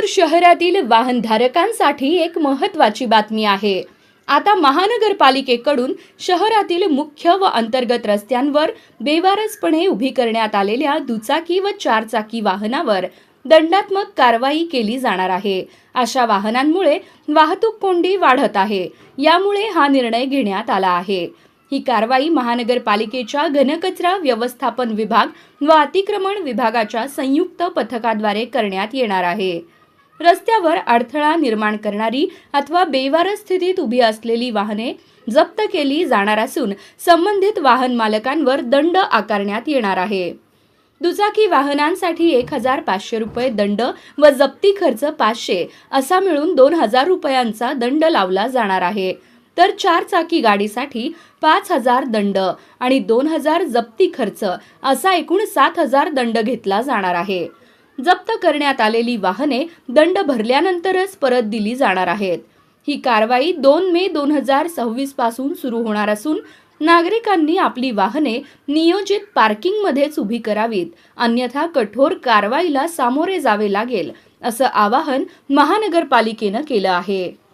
सोलापूर शहरातील वाहनधारकांसाठी एक महत्त्वाची बातमी आहे। आता महानगरपालिकेकडून शहरातील मुख्य व अंतर्गत रस्त्यांवर बेवारसपणे उभी करण्यात आलेल्या दुचाकी व चारचाकी वाहनावर दंडात्मक कारवाई केली जाणार आहे। अशा वाहनांमुळे वाहतूक कोंडी वाढत आहे, यामुळे हा निर्णय घेण्यात आला आहे। ही कारवाई महानगरपालिकेच्या घनकचरा व्यवस्थापन विभाग व अतिक्रमण विभागाच्या संयुक्त पथकाद्वारे करण्यात येणार आहे। रस्त्यावर अडथळा निर्माण करणारी अथवा बेवारस स्थितीत उभी असलेली वाहने जप्त केली जाणार असून संबंधित वाहन मालकांवर दंड आकारण्यात येणार आहे। दुचाकी वाहनांसाठी 1500 रुपये दंड व जप्ती खर्च 500 असा मिळून 2000 रुपयांचा दंड लावला जाणार आहे। तर चारचाकी गाडीसाठी 5000 दंड आणि 2000 जप्ती खर्च असा एकूण 7000 दंड घेतला जाणार आहे। जप्त करण्यात आलेली वाहने दंड भरल्यानंतरच परत दिली जाणार आहेत। ही कारवाई 2 मे 2026 पासून सुरू होणार असून नागरिकांनी आपली वाहने नियोजित पार्किंगमध्येच उभी करावीत, अन्यथा कठोर कारवाईला सामोरे जावे लागेल, असं आवाहन महानगरपालिकेनं केलं आहे।